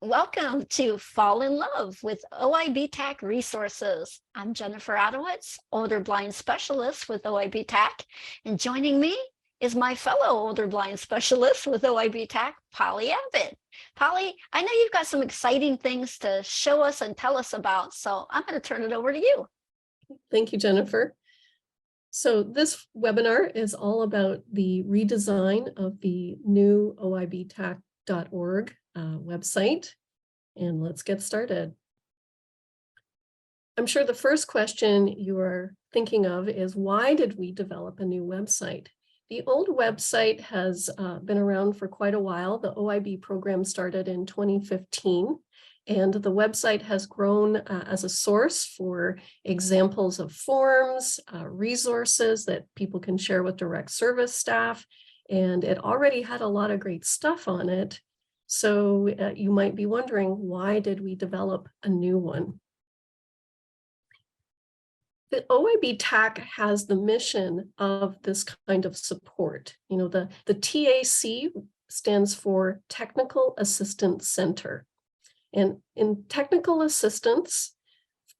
Welcome to Fall in Love with OIB-TAC Resources. I'm Jennifer Adowitz, older blind specialist with OIB-TAC, and joining me is my fellow older blind specialist with OIB-TAC, Polly Abbott. Polly, I know you've got some exciting things to show us and tell us about, so I'm going to turn it over to you. Thank you, Jennifer. So this webinar is all about the redesign of the new OIBTAC.org website. And let's get started. I'm sure the first question you are thinking of is, why did we develop a new website? The old website has been around for quite a while. The OIB program started in 2015. And the website has grown as a source for examples of forms, resources that people can share with direct service staff. And it already had a lot of great stuff on it. So you might be wondering, why did we develop a new one? The OIB-TAC has the mission of this kind of support. You know, the TAC stands for Technical Assistance Center. And in technical assistance,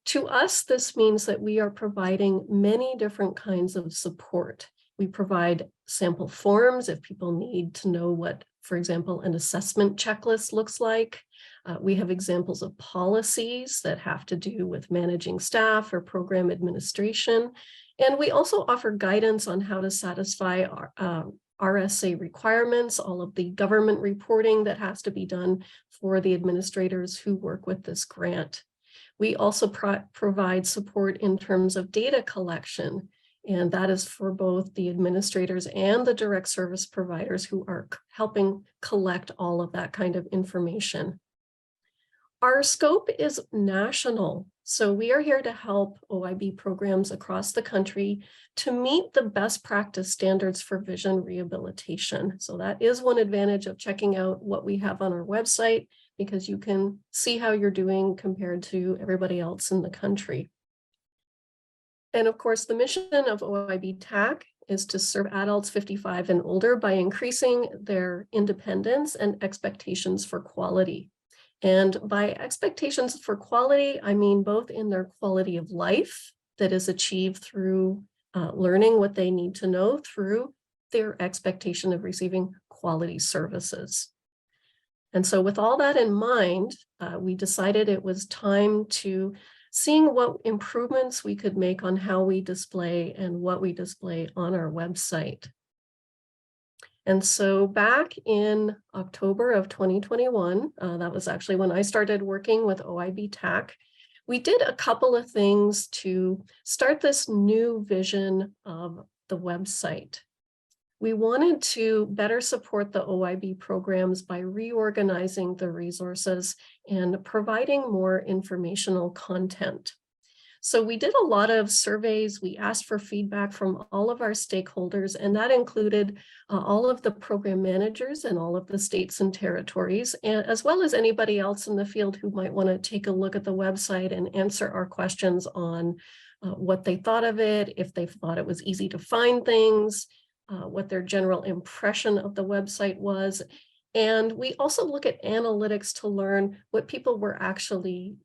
to us, this means that we are providing many different kinds of support. We provide sample forms if people need to know what, for example, an assessment checklist looks like. We have examples of policies that have to do with managing staff or program administration. And we also offer guidance on how to satisfy our RSA requirements, all of the government reporting that has to be done for the administrators who work with this grant. We also provide support in terms of data collection, and that is for both the administrators and the direct service providers who are helping collect all of that kind of information. Our scope is national, so we are here to help OIB programs across the country to meet the best practice standards for vision rehabilitation. So that is one advantage of checking out what we have on our website, because you can see how you're doing compared to everybody else in the country. And of course, the mission of OIB-TAC is to serve adults 55 and older by increasing their independence and expectations for quality. And by expectations for quality, I mean both in their quality of life that is achieved through learning what they need to know through their expectation of receiving quality services. And so with all that in mind, we decided it was time to seeing what improvements we could make on how we display and what we display on our website. And so back in October of 2021, that was actually when I started working with OIB-TAC, we did a couple of things to start this new vision of the website. We wanted to better support the OIB programs by reorganizing the resources and providing more informational content. So we did a lot of surveys. We asked for feedback from all of our stakeholders, and that included all of the program managers and all of the states and territories, and as well as anybody else in the field who might want to take a look at the website and answer our questions on what they thought of it, if they thought it was easy to find things, what their general impression of the website was. And we also look at analytics to learn what people were actually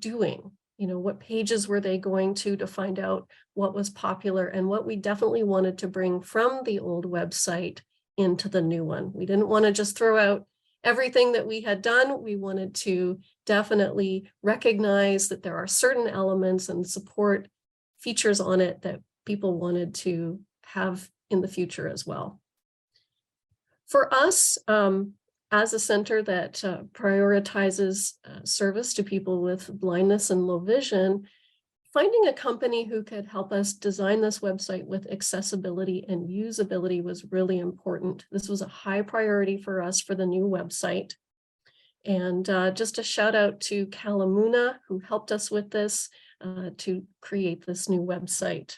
doing. You know, what pages were they going to find out what was popular and what we definitely wanted to bring from the old website into the new one. We didn't want to just throw out everything that we had done. We wanted to definitely recognize that there are certain elements and support features on it that people wanted to have in the future as well. For us, as a center that prioritizes service to people with blindness and low vision, finding a company who could help us design this website with accessibility and usability was really important. This was a high priority for us for the new website. And just a shout out to Kalamuna, who helped us with this to create this new website.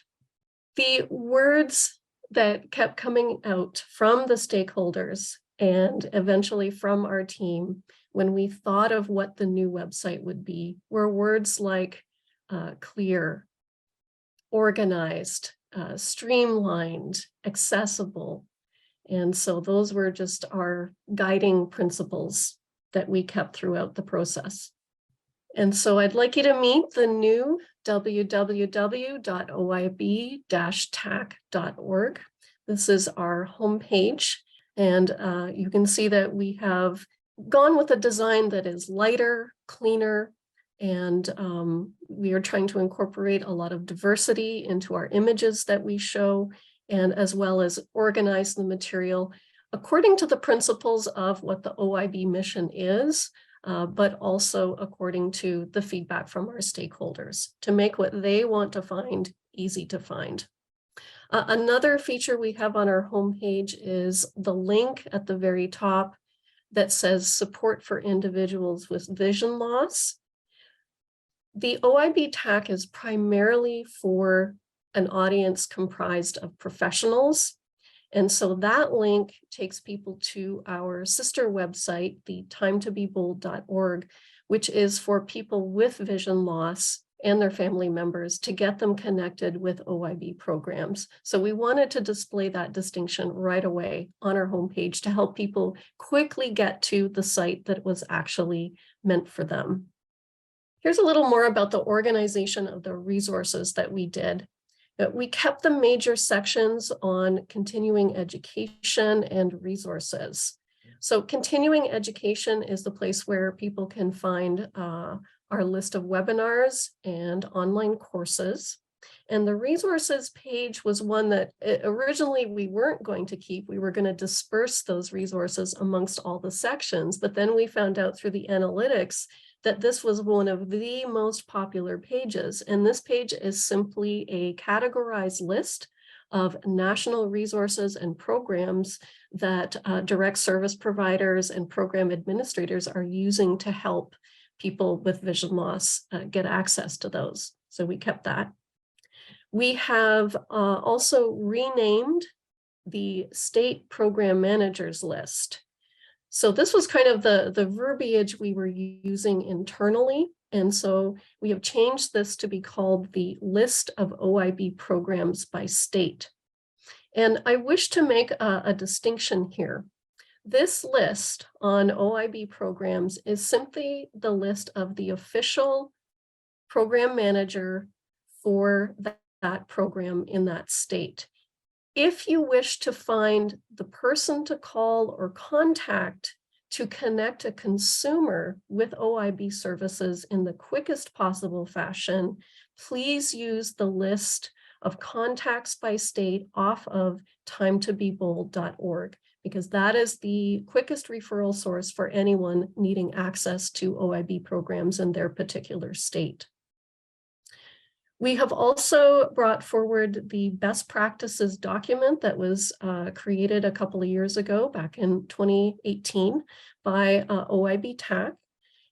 The words that kept coming out from the stakeholders and eventually from our team when we thought of what the new website would be were words like clear, organized, streamlined, accessible. And so those were just our guiding principles that we kept throughout the process. And so I'd like you to meet the new www.oib-tac.org. This is our homepage, and you can see that we have gone with a design that is lighter, cleaner, and we are trying to incorporate a lot of diversity into our images that we show, and as well as organize the material according to the principles of what the OIB mission is, but also according to the feedback from our stakeholders to make what they want to find easy to find. Another feature we have on our homepage is the link at the very top that says support for individuals with vision loss. The OIB-TAC is primarily for an audience comprised of professionals. And so that link takes people to our sister website, the timetobebold.org, which is for people with vision loss and their family members to get them connected with OIB programs. So we wanted to display that distinction right away on our homepage to help people quickly get to the site that was actually meant for them. Here's a little more about the organization of the resources that we did. We kept the major sections on continuing education and resources. So continuing education is the place where people can find our list of webinars and online courses. And the resources page was one that originally we weren't going to keep. We were going to disperse those resources amongst all the sections, but then we found out through the analytics that this was one of the most popular pages. And this page is simply a categorized list of national resources and programs that direct service providers and program administrators are using to help people with vision loss get access to those. So we kept that. We have also renamed the state program managers list. So this was kind of the verbiage we were using internally. And so we have changed this to be called the list of OIB programs by state. And I wish to make a distinction here. This list on OIB programs is simply the list of the official program manager for that program in that state. If you wish to find the person to call or contact to connect a consumer with OIB services in the quickest possible fashion, please use the list of contacts by state off of timetobebold.org, because that is the quickest referral source for anyone needing access to OIB programs in their particular state. We have also brought forward the best practices document that was created a couple of years ago, back in 2018, by OIB-TAC.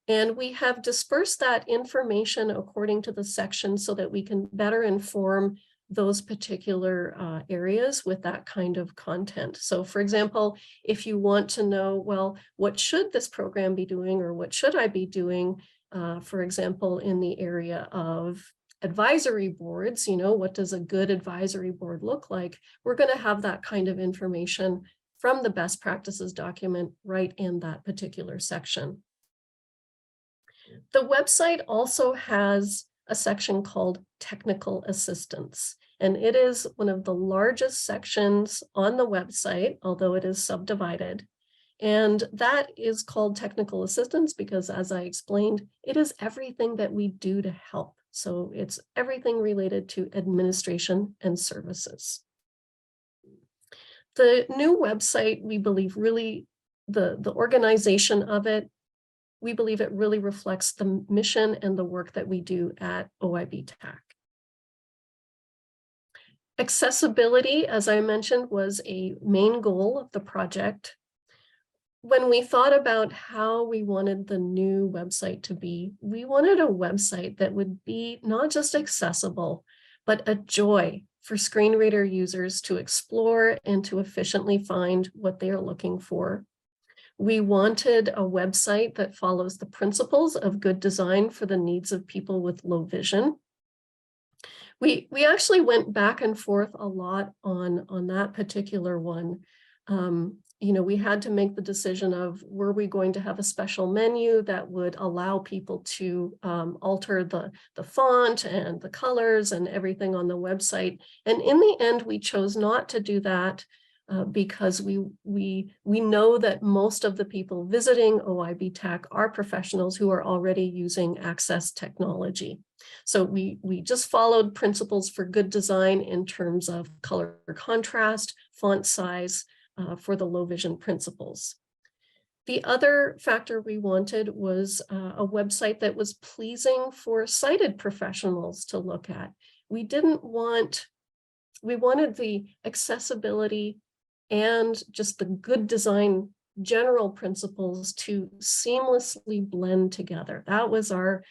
And we have dispersed that information according to the section so that we can better inform those particular areas with that kind of content. So for example, if you want to know, well, what should this program be doing, or what should I be doing, for example, in the area of advisory boards, what does a good advisory board look like? We're going to have that kind of information from the best practices document right in that particular section. The website also has a section called technical assistance, and it is one of the largest sections on the website, although it is subdivided. And that is called technical assistance because, as I explained, it is everything that we do to help. So it's everything related to administration and services. The new website, we believe really, the organization of it, we believe it really reflects the mission and the work that we do at OIB-TAC. Accessibility, as I mentioned, was a main goal of the project. When we thought about how we wanted the new website to be, we wanted a website that would be not just accessible, but a joy for screen reader users to explore and to efficiently find what they are looking for. We wanted a website that follows the principles of good design for the needs of people with low vision. We actually went back and forth a lot on that particular one. we had to make the decision of, were we going to have a special menu that would allow people to alter the font and the colors and everything on the website. And in the end, we chose not to do that because we know that most of the people visiting OIB-TAC are professionals who are already using Access technology. So we just followed principles for good design in terms of color contrast, font size, for the low vision principles. The other factor we wanted was a website that was pleasing for sighted professionals to look at. We wanted the accessibility and just the good design general principles to seamlessly blend together. That was our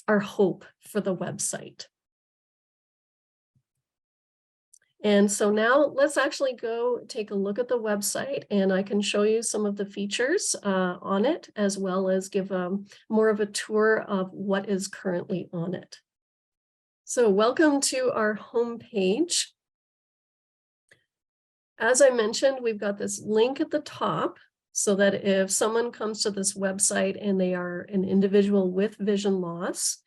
hope for the website. And so now let's actually go take a look at the website, and I can show you some of the features on it, as well as give more of a tour of what is currently on it. So welcome to our homepage. As I mentioned, we've got this link at the top so that if someone comes to this website and they are an individual with vision loss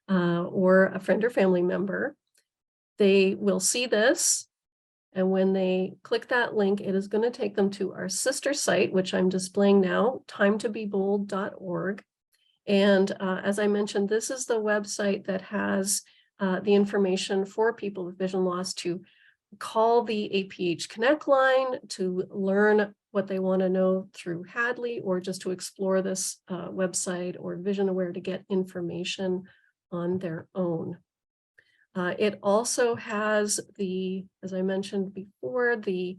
or a friend or family member, they will see this. And when they click that link, it is going to take them to our sister site, which I'm displaying now, timetobebold.org. And as I mentioned, this is the website that has the information for people with vision loss to call the APH Connect line, to learn what they want to know through Hadley, or just to explore this website or Vision Aware to get information on their own. It also has as I mentioned before, the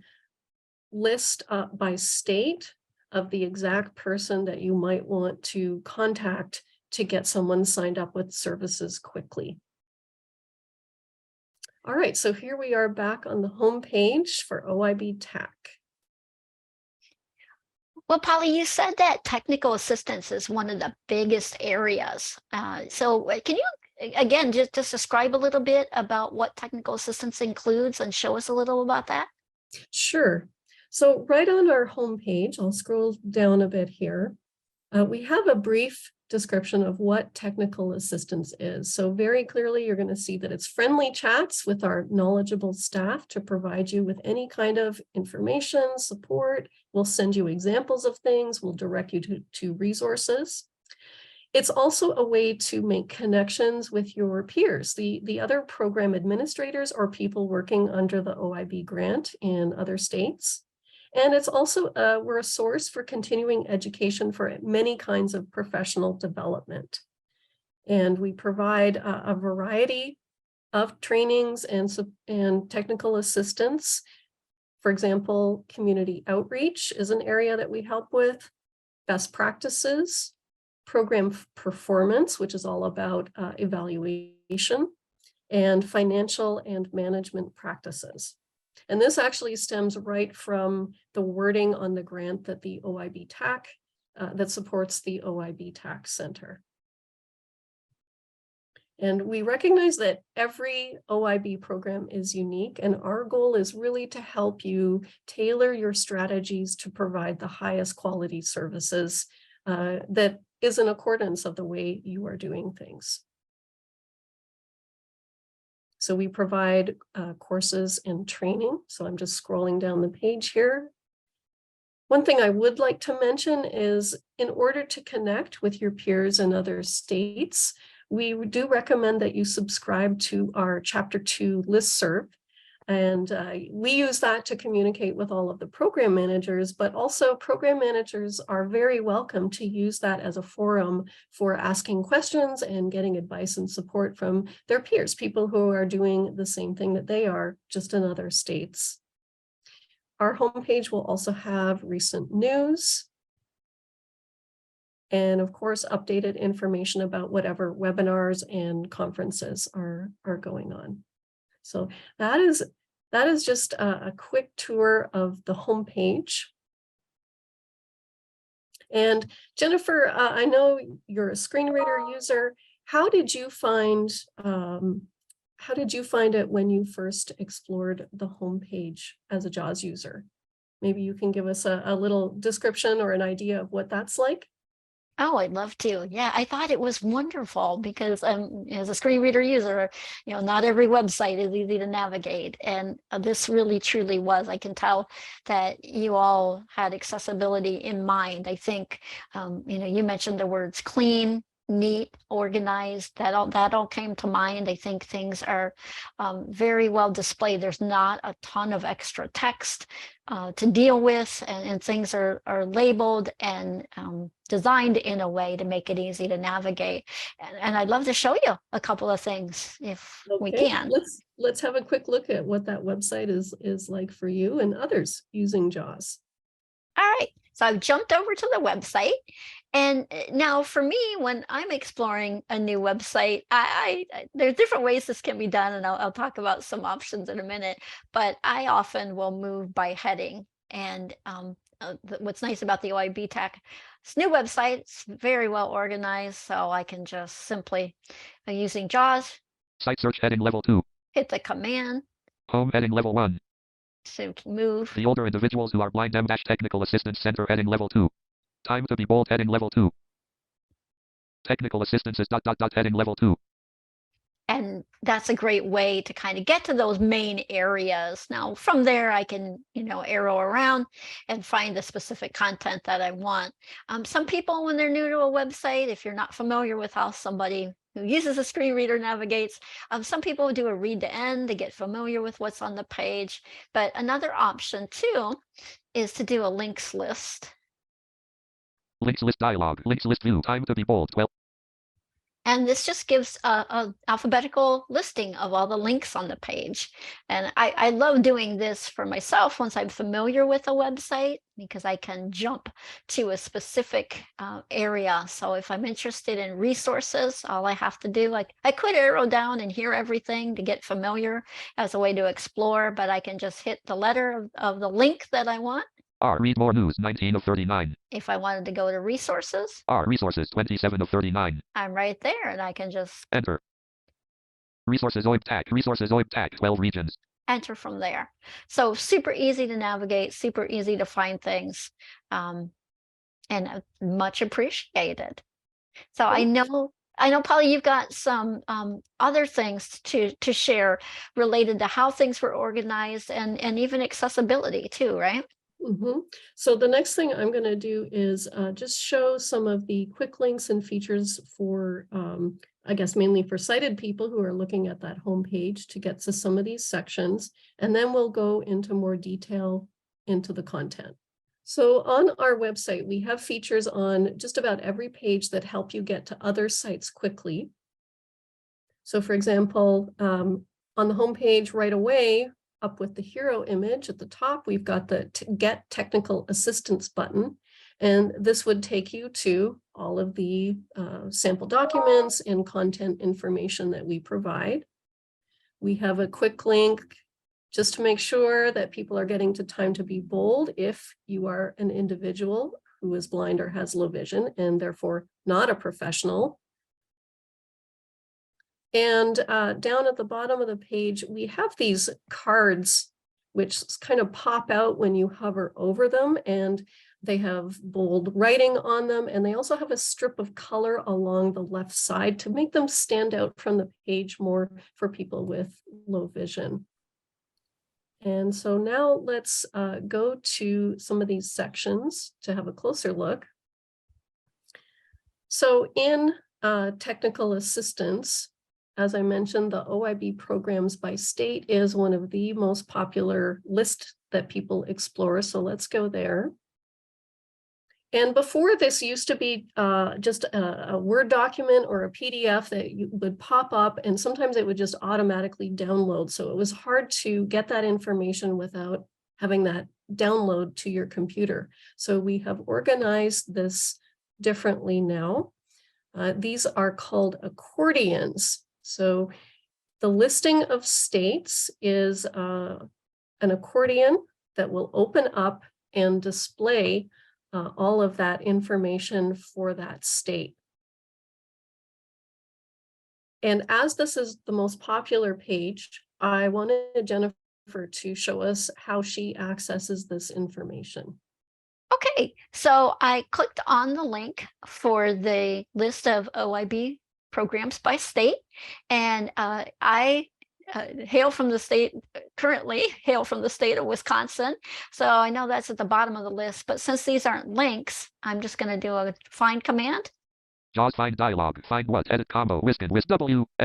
list by state of the exact person that you might want to contact to get someone signed up with services quickly. All right, so here we are back on the home page for OIB-TAC. Well, Polly, you said that technical assistance is one of the biggest areas. So can you again, just describe a little bit about what technical assistance includes and show us a little about that? Sure. So right on our homepage, I'll scroll down a bit here. We have a brief description of what technical assistance is. So very clearly, you're going to see that it's friendly chats with our knowledgeable staff to provide you with any kind of information, support. We'll send you examples of things. We'll direct you to resources. It's also a way to make connections with your peers, the other program administrators or people working under the OIB grant in other states. And it's also, we're a source for continuing education for many kinds of professional development. And we provide a variety of trainings and technical assistance. For example, community outreach is an area that we help with, best practices, program performance, which is all about evaluation, and financial and management practices. And this actually stems right from the wording on the grant that the OIB-TAC, that supports the OIB-TAC Center. And we recognize that every OIB program is unique, and our goal is really to help you tailor your strategies to provide the highest quality services that is in accordance of the way you are doing things. So we provide courses and training. So I'm just scrolling down the page here. One thing I would like to mention is, in order to connect with your peers in other states, we do recommend that you subscribe to our Chapter 2 listserv. And we use that to communicate with all of the program managers, but also program managers are very welcome to use that as a forum for asking questions and getting advice and support from their peers, people who are doing the same thing that they are, just in other states. Our homepage will also have recent news and, of course, updated information about whatever webinars and conferences are going on. So that is just a quick tour of the homepage. And Jennifer, I know you're a screen reader user. How did you find it when you first explored the homepage as a JAWS user? Maybe you can give us a little description or an idea of what that's like. Oh, I'd love to. Yeah, I thought it was wonderful because as a screen reader user, not every website is easy to navigate. And this really truly was. I can tell that you all had accessibility in mind. I think, you mentioned the words clean, neat, organized. That all came to mind. I think things are very well displayed. There's not a ton of extra text to deal with, and things are labeled and designed in a way to make it easy to navigate. And I'd love to show you a couple of things if we Okay, can. let's have a quick look at what that website is like for you and others using JAWS. All right, so I've jumped over to the website. And now for me, when I'm exploring a new website, there's different ways this can be done, and I'll talk about some options in a minute, but I often will move by heading. And what's nice about the OIB-TAC, this new website, it's very well organized, so I can just simply, using JAWS, Site search heading level 2. hit the command Home heading level 1. to move. The older individuals who are blind Technical Assistance Center heading level 2. Time to be bold heading level 2. Technical assistance is ... heading level 2. And that's a great way to kind of get to those main areas. Now, from there, I can, arrow around and find the specific content that I want. Some people, when they're new to a website, if you're not familiar with how somebody who uses a screen reader navigates, some people do a read to end to get familiar with what's on the page. But another option, too, is to do a links list. Links list dialog. Links list view. Time to be bold 12. And this just gives a alphabetical listing of all the links on the page. And I love doing this for myself once I'm familiar with a website, because I can jump to a specific area. So if I'm interested in resources, all I have to do, I could arrow down and hear everything to get familiar as a way to explore, but I can just hit the letter of the link that I want. Read more news 19 of 39. If I wanted to go to resources, resources 27 of 39. I'm right there, and I can just enter. Resources OIB-TAC. Resources OIB-TAC 12 regions. Enter from there. So super easy to navigate, super easy to find things, and much appreciated. So I know, Polly, you've got some other things to share related to how things were organized and even accessibility too, right? Mm-hmm. So the next thing I'm going to do is just show some of the quick links and features for, I guess, mainly for sighted people who are looking at that homepage to get to some of these sections. And then we'll go into more detail into the content. So on our website, we have features on just about every page that help you get to other sites quickly. So for example, on the homepage right away, up with the hero image at the top, we've got the Get Technical Assistance button. And this would take you to all of the sample documents and content information that we provide. We have a quick link just to make sure that people are getting to Time to be Bold if you are an individual who is blind or has low vision and therefore not a professional. And down at the bottom of the page, we have these cards which kind of pop out when you hover over them, and they have bold writing on them, and they also have a strip of color along the left side to make them stand out from the page more for people with low vision. And so now let's go to some of these sections to have a closer look. So in technical assistance, as I mentioned, the OIB programs by state is one of the most popular lists that people explore. So let's go there. And before, this used to be just a Word document or a PDF that you would pop up, and sometimes it would just automatically download. So it was hard to get that information without having that download to your computer. So we have organized this differently now. These are called accordions. So the listing of states is an accordion that will open up and display all of that information for that state. And as this is the most popular page, I wanted Jennifer Jennifer to show us how she accesses this information. Okay, so I clicked on the link for the list of OIB programs by state, and I hail from the state, currently hail from the state of Wisconsin. So I know that's at the bottom of the list, but since these aren't links, I'm just going to do a find command. JAWS find dialog. Find what? Edit combo. Wisconsin. Wis W-S-S-I-S-C-O-N.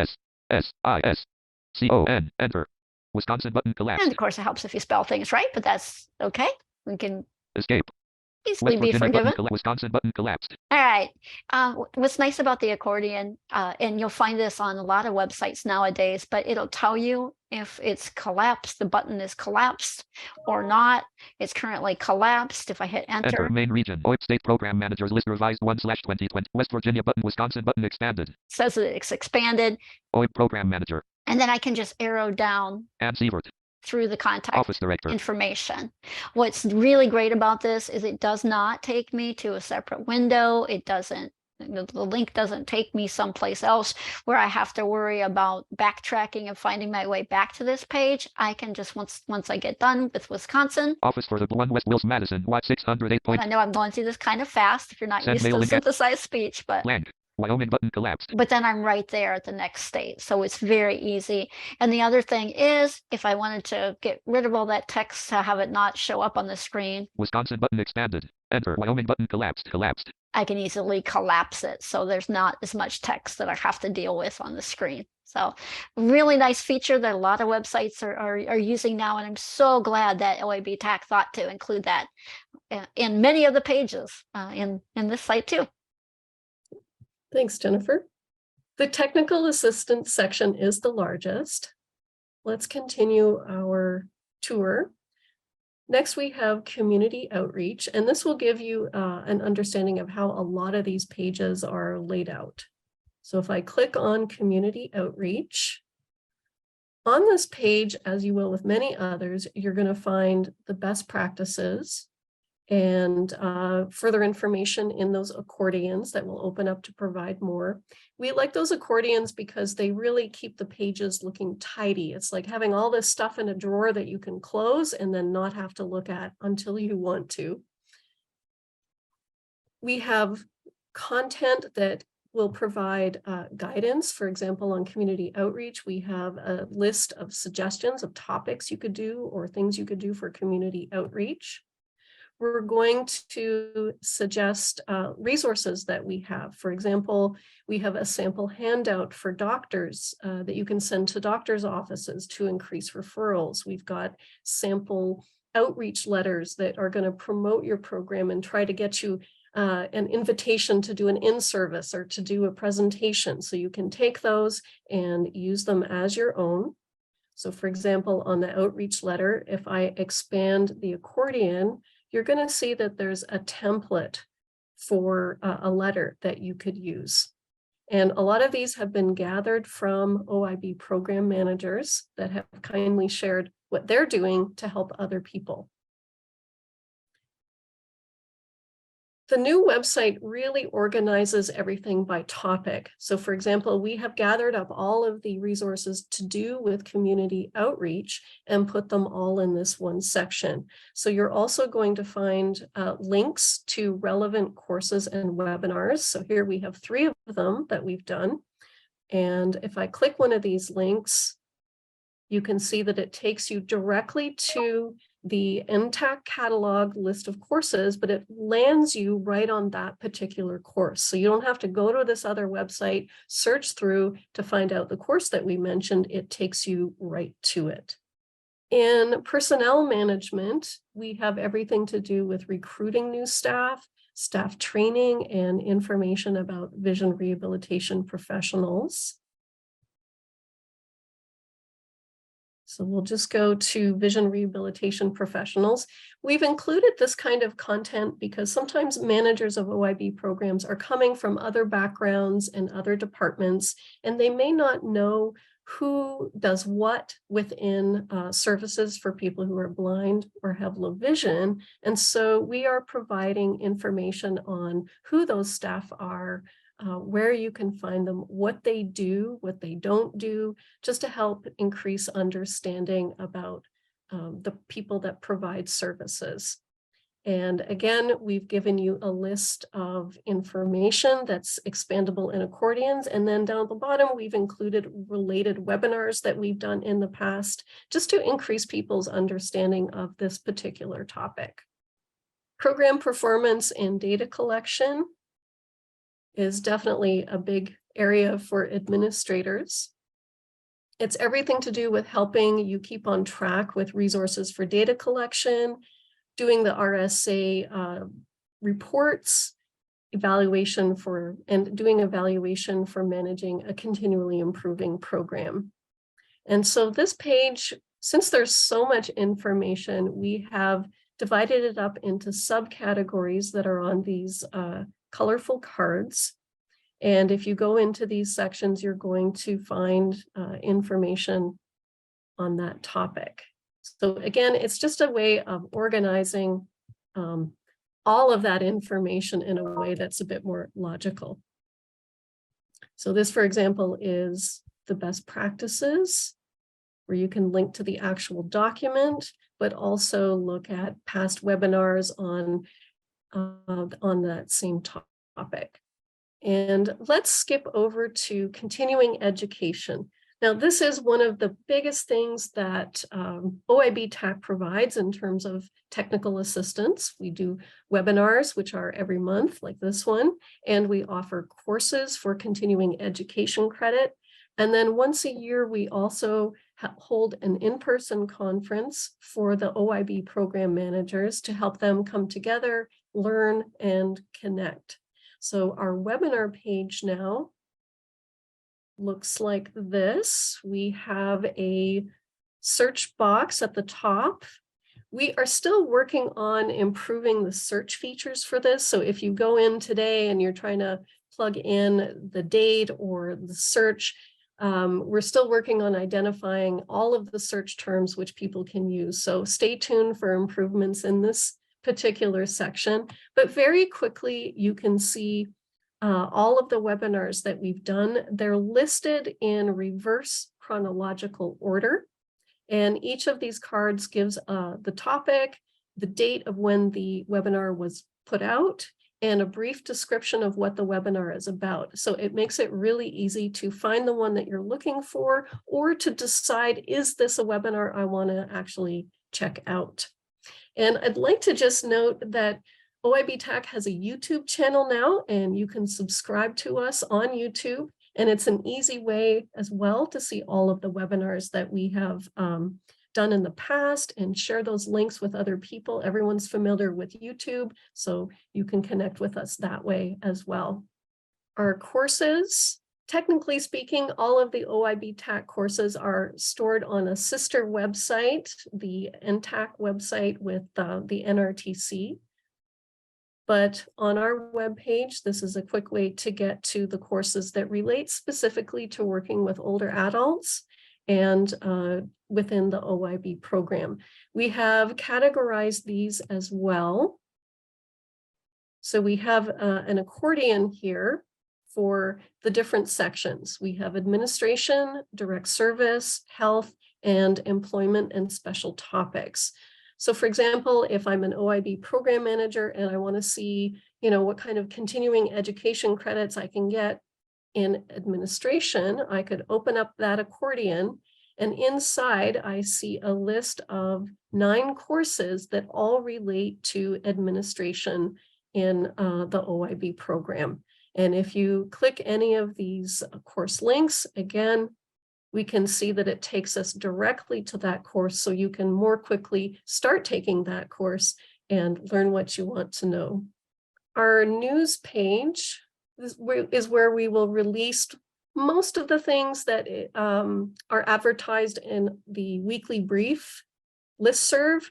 Enter. Wisconsin button collapsed. And of course, it helps if you spell things right, but that's okay. We can Escape. easily West be Virginia forgiven. Wisconsin button collapsed. All right. What's nice about the accordion, and you'll find this on a lot of websites nowadays, but it'll tell you if it's collapsed, the button is collapsed or not. It's currently collapsed. If I hit enter. Enter main region. OIB State Program Managers List revised 1/2020. West Virginia button. Wisconsin button expanded. Says that it's expanded. OIB Program Manager. And then I can just arrow down Ann Sievert. through the contact Office Director. information. What's really great about this is it does not take me to a separate window. It doesn't, the link doesn't take me someplace else where I have to worry about backtracking and finding my way back to this page. I can just, once I get done with Wisconsin. Office for the 1 West Wills Madison, Watt 608. I know I'm going through this kind of fast if you're not used to synthesized speech, but blank. Wyoming button collapsed. But then I'm right there at the next state. So it's very easy. And the other thing is, if I wanted to get rid of all that text to have it not show up on the screen. Wisconsin button expanded. Enter. Wyoming button collapsed. Collapsed. I can easily collapse it. So there's not as much text that I have to deal with on the screen. So really nice feature that a lot of websites are using now. And I'm so glad that OIB-TAC thought to include that in many of the pages in this site too. Thanks, Jennifer. The technical assistance section is the largest. Let's continue our tour. Next, we have community outreach, and this will give you an understanding of how a lot of these pages are laid out. So if I click on community outreach, on this page, as you will with many others, you're going to find the best practices and further information in those accordions that will open up to provide more. We like those accordions because they really keep the pages looking tidy. It's like having all this stuff in a drawer that you can close and then not have to look at until you want to. We have content that will provide guidance. For example, on community outreach, we have a list of suggestions of topics you could do or things you could do for community outreach. We're going to suggest resources that we have. For example, we have a sample handout for doctors that you can send to doctors' offices to increase referrals. We've got sample outreach letters that are going to promote your program and try to get you an invitation to do an in-service or to do a presentation. So you can take those and use them as your own. So for example, on the outreach letter, if I expand the accordion, you're going to see that there's a template for a letter that you could use. And a lot of these have been gathered from OIB program managers that have kindly shared what they're doing to help other people. The new website really organizes everything by topic. So for example, we have gathered up all of the resources to do with community outreach and put them all in this one section. So you're also going to find links to relevant courses and webinars. So here we have 3 of them that we've done. And if I click one of these links, you can see that it takes you directly to the OIB-TAC catalog list of courses, but it lands you right on that particular course. So you don't have to go to this other website, search through to find out the course that we mentioned. It takes you right to it. In personnel management, we have everything to do with recruiting new staff, staff training, and information about vision rehabilitation professionals. So we'll just go to vision rehabilitation professionals. We've included this kind of content because sometimes managers of OIB programs are coming from other backgrounds and other departments, and they may not know who does what within services for people who are blind or have low vision. And so we are providing information on who those staff are, where you can find them, what they do, what they don't do, just to help increase understanding about the people that provide services. And again, we've given you a list of information that's expandable in accordions. And then down at the bottom, we've included related webinars that we've done in the past, just to increase people's understanding of this particular topic. Program performance and data collection is definitely a big area for administrators. It's everything to do with helping you keep on track with resources for data collection, doing the RSA reports, doing evaluation for managing a continually improving program. And so this page, since there's so much information, we have divided it up into subcategories that are on these colorful cards. And if you go into these sections, you're going to find information on that topic. So again, it's just a way of organizing all of that information in a way that's a bit more logical. So this, for example, is the best practices, where you can link to the actual document, but also look at past webinars on that same topic. And let's skip over to continuing education. Now, this is one of the biggest things that OIB-TAC provides in terms of technical assistance. We do webinars, which are every month, like this one, and we offer courses for continuing education credit. And then once a year, we also hold an in-person conference for the OIB program managers to help them come together, learn, and connect. So our webinar page now looks like this. We have a search box at the top. We are still working on improving the search features for this. So if you go in today and you're trying to plug in the date or the search, we're still working on identifying all of the search terms which people can use. So stay tuned for improvements in this particular section, but very quickly you can see all of the webinars that we've done. They're listed in reverse chronological order, and each of these cards gives the topic, the date of when the webinar was put out, and a brief description of what the webinar is about. So it makes it really easy to find the one that you're looking for, or to decide, is this a webinar I want to actually check out? And I'd like to just note that OIB-TAC has a YouTube channel now, and you can subscribe to us on YouTube. And it's an easy way as well to see all of the webinars that we have done in the past and share those links with other people. Everyone's familiar with YouTube, so you can connect with us that way as well. Our courses, technically speaking, all of the OIB-TAC courses are stored on a sister website, the NTAC website with the NRTC. But on our webpage, this is a quick way to get to the courses that relate specifically to working with older adults and within the OIB program. We have categorized these as well. So we have an accordion here for the different sections. We have administration, direct service, health, and employment and special topics. So for example, if I'm an OIB program manager and I want to see, what kind of continuing education credits I can get in administration, I could open up that accordion, and inside I see a list of 9 courses that all relate to administration in the OIB program. And if you click any of these course links, again, we can see that it takes us directly to that course, so you can more quickly start taking that course and learn what you want to know. Our news page is where we will release most of the things that are advertised in the weekly brief listserv.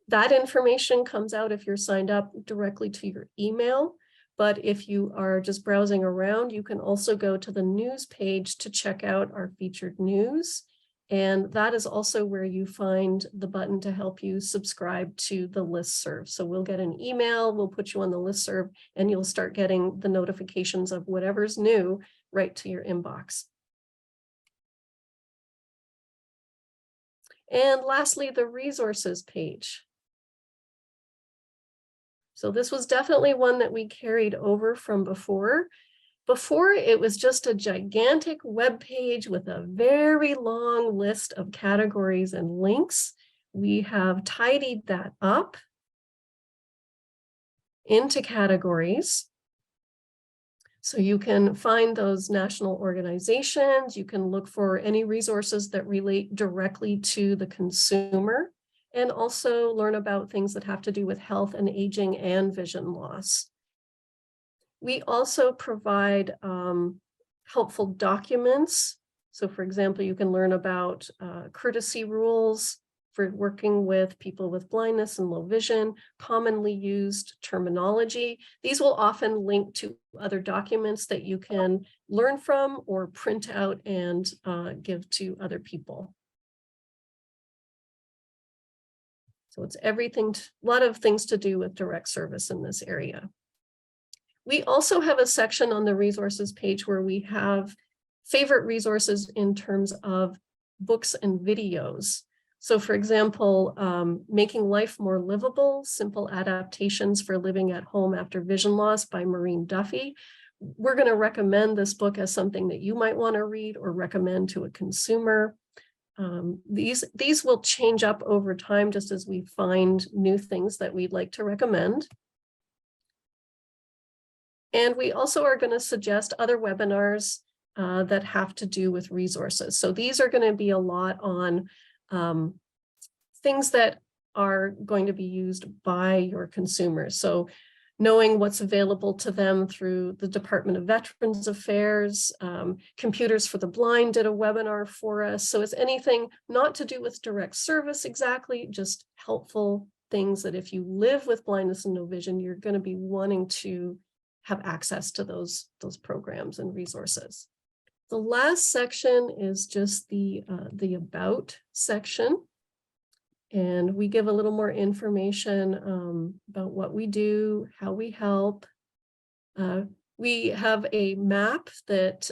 That information comes out if you're signed up directly to your email. But if you are just browsing around, you can also go to the news page to check out our featured news. And that is also where you find the button to help you subscribe to the listserv. So we'll get an email, we'll put you on the listserv, and you'll start getting the notifications of whatever's new right to your inbox. And lastly, the resources page. So this was definitely one that we carried over from before. Before, it was just a gigantic web page with a very long list of categories and links. We have tidied that up into categories. So you can find those national organizations. You can look for any resources that relate directly to the consumer, and also learn about things that have to do with health and aging and vision loss. We also provide helpful documents. So for example, you can learn about courtesy rules for working with people with blindness and low vision, commonly used terminology. These will often link to other documents that you can learn from or print out and give to other people. So it's everything, a lot of things to do with direct service in this area. We also have a section on the resources page where we have favorite resources in terms of books and videos. So for example, Making Life More Livable, Simple Adaptations for Living at Home After Vision Loss by Maureen Duffy. We're going to recommend this book as something that you might want to read or recommend to a consumer. These will change up over time just as we find new things that we'd like to recommend. And we also are going to suggest other webinars that have to do with resources. So these are going to be a lot on things that are going to be used by your consumers. So knowing what's available to them through the Department of Veterans Affairs, Computers for the Blind did a webinar for us. So it's anything not to do with direct service exactly, just helpful things that if you live with blindness and no vision, you're going to be wanting to have access to those programs and resources. The last section is just the About section. And we give a little more information about what we do, how we help. We have a map that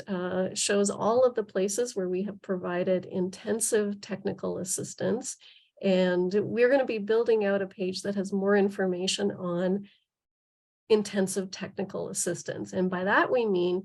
shows all of the places where we have provided intensive technical assistance. And we're going to be building out a page that has more information on intensive technical assistance. And by that, we mean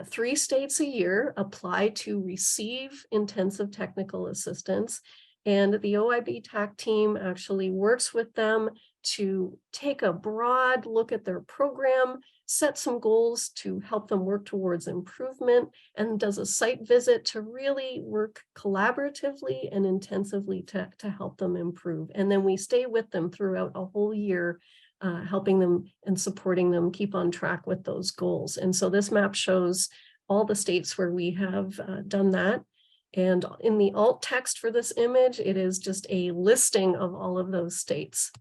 3 states a year apply to receive intensive technical assistance. And the OIB-TAC team actually works with them to take a broad look at their program, set some goals to help them work towards improvement, and does a site visit to really work collaboratively and intensively to help them improve. And then we stay with them throughout a whole year, helping them and supporting them keep on track with those goals. And so this map shows all the states where we have done that. And in the alt text for this image, it is just a listing of all of those states.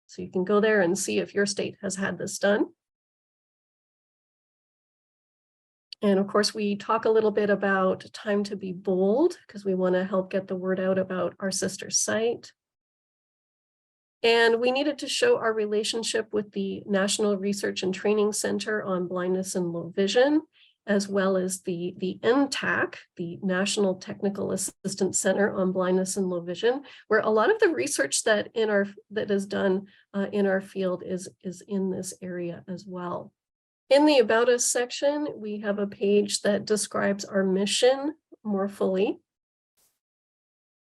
So you can go there and see if your state has had this done. And of course, we talk a little bit about Time to Be Bold, because we want to help get the word out about our sister site. And we needed to show our relationship with the National Research and Training Center on Blindness and Low Vision, as well as the OIB-TAC, the National Technical Assistance Center on Blindness and Low Vision, where a lot of the research that is done in our field is in this area as well. In the About Us section, we have a page that describes our mission more fully.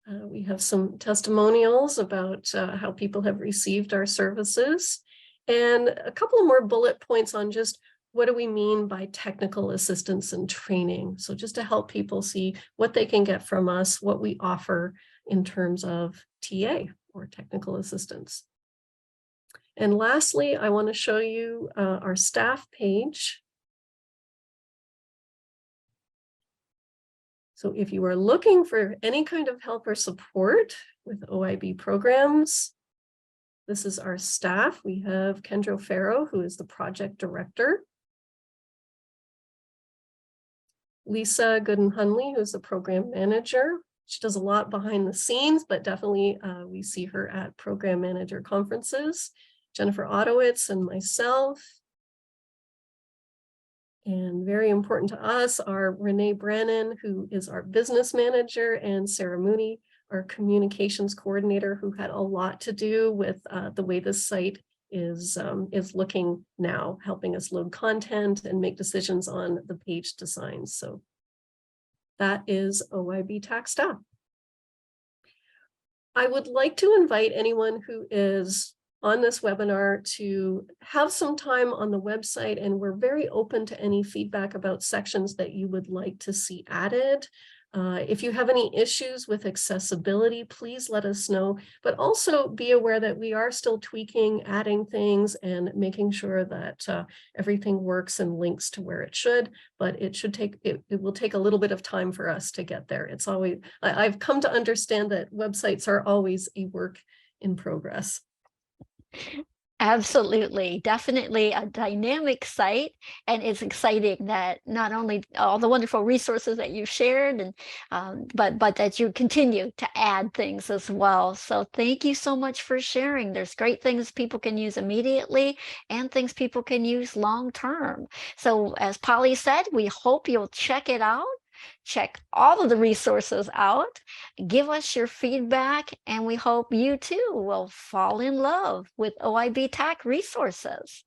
We have some testimonials about how people have received our services, and a couple of more bullet points on just what do we mean by technical assistance and training. So just to help people see what they can get from us, what we offer in terms of TA or technical assistance. And lastly, I want to show you our staff page. So if you are looking for any kind of help or support with OIB programs, this is our staff. We have Kendra Farrow, who is the project director. Lisa Gooden-Hunley, who's the program manager. She does a lot behind the scenes, but definitely we see her at program manager conferences. Jennifer Ottowitz and myself. And very important to us are Renee Brannon, who is our business manager, and Sarah Mooney, our communications coordinator, who had a lot to do with the way this site is looking now, helping us load content and make decisions on the page designs. So that is OIB-TAC staff. I would like to invite anyone who is on this webinar to have some time on the website, and we're very open to any feedback about sections that you would like to see added. If you have any issues with accessibility, please let us know, but also be aware that we are still tweaking, adding things, and making sure that everything works and links to where it should, but it will take a little bit of time for us to get there. It's always, I've come to understand that websites are always a work in progress. Absolutely, definitely a dynamic site, and it's exciting that not only all the wonderful resources that you shared, and but that you continue to add things as well. So thank you so much for sharing. There's great things people can use immediately and things people can use long term. So as Polly said, we hope you'll check it out. Check all of the resources out, give us your feedback, and we hope you too will fall in love with OIB-TAC resources.